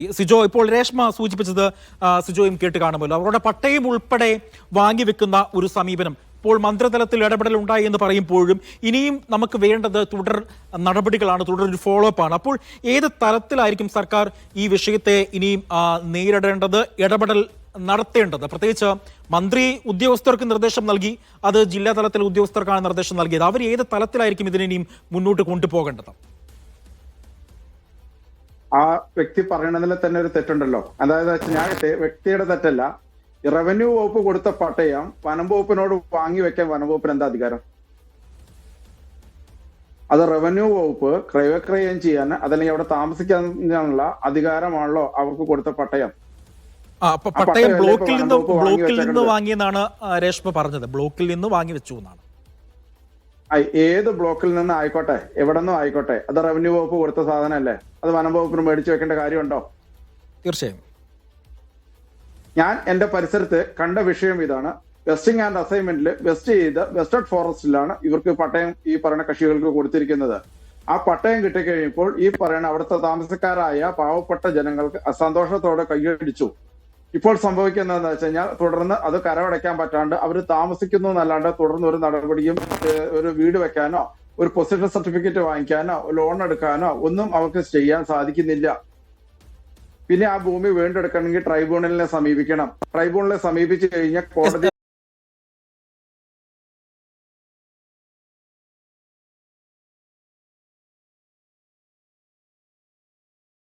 സിജോ, ഇപ്പോൾ രേഷ്മ സൂചിപ്പിച്ചത് സിജോയും കേട്ട് കാണുമല്ലോ. അവരുടെ പട്ടയം ഉൾപ്പെടെ വാങ്ങിവെക്കുന്ന ഒരു സമീപനം ഇപ്പോൾ മന്ത്രിതലത്തിൽ ഇടപെടൽ ഉണ്ടായി എന്ന് പറയുമ്പോഴും ഇനിയും നമുക്ക് വേണ്ടത് തുടർ നടപടികളാണ്, തുടരൊരു ഫോളോ അപ്പ് ആണ്. അപ്പോൾ ഏത് തലത്തിലായിരിക്കും സർക്കാർ ഈ വിഷയത്തെ ഇനിയും നേരിടേണ്ടത്, ഇടപെടൽ നടത്തേണ്ടത്? പ്രത്യേകിച്ച് മന്ത്രി ഉദ്യോഗസ്ഥർക്ക് നിർദ്ദേശം നൽകി, അത് ജില്ലാ തലത്തിലെ ഉദ്യോഗസ്ഥർക്കാണ് നിർദ്ദേശം നൽകിയത്. അവർ ഏത് തലത്തിലായിരിക്കും ഇതിനിയും മുന്നോട്ട് കൊണ്ടുപോകേണ്ടത്? ആ വ്യക്തി പറയണതിൽ തന്നെ ഒരു തെറ്റുണ്ടല്ലോ. അതായത് ഞാൻ വ്യക്തിയുടെ തെറ്റല്ല. റവന്യൂ വകുപ്പ് കൊടുത്ത പട്ടയം വനം വകുപ്പിനോട് വാങ്ങി വെക്കാൻ വനം വകുപ്പിന് എന്താ അധികാരം? അത് റവന്യൂ വകുപ്പ് ക്രയവിക്രയം ചെയ്യാൻ അതല്ലെങ്കിൽ അവിടെ താമസിക്കാനുള്ള അധികാരമാണല്ലോ അവർക്ക് കൊടുത്ത പട്ടയം. പട്ടയം ബ്ലോക്കിൽ നിന്ന് വാങ്ങിയെന്നാണ് രേഷ്മ പറഞ്ഞത്. ബ്ലോക്കിൽ നിന്ന് വാങ്ങി വെച്ചു എന്നാണ്. ഏത് ബ്ലോക്കിൽ നിന്ന് ആയിക്കോട്ടെ, എവിടെ നിന്നും ആയിക്കോട്ടെ, അത് റവന്യൂ വകുപ്പ് കൊടുത്ത സാധനമല്ലേ. അത് വനം വകുപ്പിന് മേടിച്ചു വെക്കേണ്ട കാര്യമുണ്ടോ? തീർച്ചയായും. ഞാൻ എന്റെ പരിസരത്ത് കണ്ട വിഷയം ഇതാണ്. വെസ്റ്റിംഗ് ആൻഡ് അസൈൻമെന്റിൽ വെസ്റ്റഡ് ഫോറസ്റ്റിലാണ് ഇവർക്ക് പട്ടയം ഈ പറയുന്ന കക്ഷികൾക്ക് കൊടുത്തിരിക്കുന്നത്. ആ പട്ടയം കിട്ടിക്കഴിഞ്ഞപ്പോൾ ഈ പറയുന്ന അവിടുത്തെ താമസക്കാരായ പാവപ്പെട്ട ജനങ്ങൾക്ക് അസന്തോഷത്തോടെ കൈയടിച്ചു. ഇപ്പോൾ സംഭവിക്കുന്നതെന്ന് വെച്ച് കഴിഞ്ഞാൽ തുടർന്ന് അത് കരമടയ്ക്കാൻ പറ്റാണ്ട് അവർ താമസിക്കുന്നു എന്നല്ലാണ്ട് തുടർന്ന് ഒരു നടപടിയും, ഒരു വീട് വെക്കാനോ ഒരു പൊസിഷൻ സർട്ടിഫിക്കറ്റ് വാങ്ങിക്കാനോ ലോൺ എടുക്കാനോ ഒന്നും അവർക്ക് ചെയ്യാൻ സാധിക്കുന്നില്ല. പിന്നെ ആ ഭൂമി വീണ്ടെടുക്കണമെങ്കിൽ ട്രൈബ്യൂണലിനെ സമീപിക്കണം. ട്രൈബ്യൂണലിനെ സമീപിച്ചു കഴിഞ്ഞാൽ കോടതി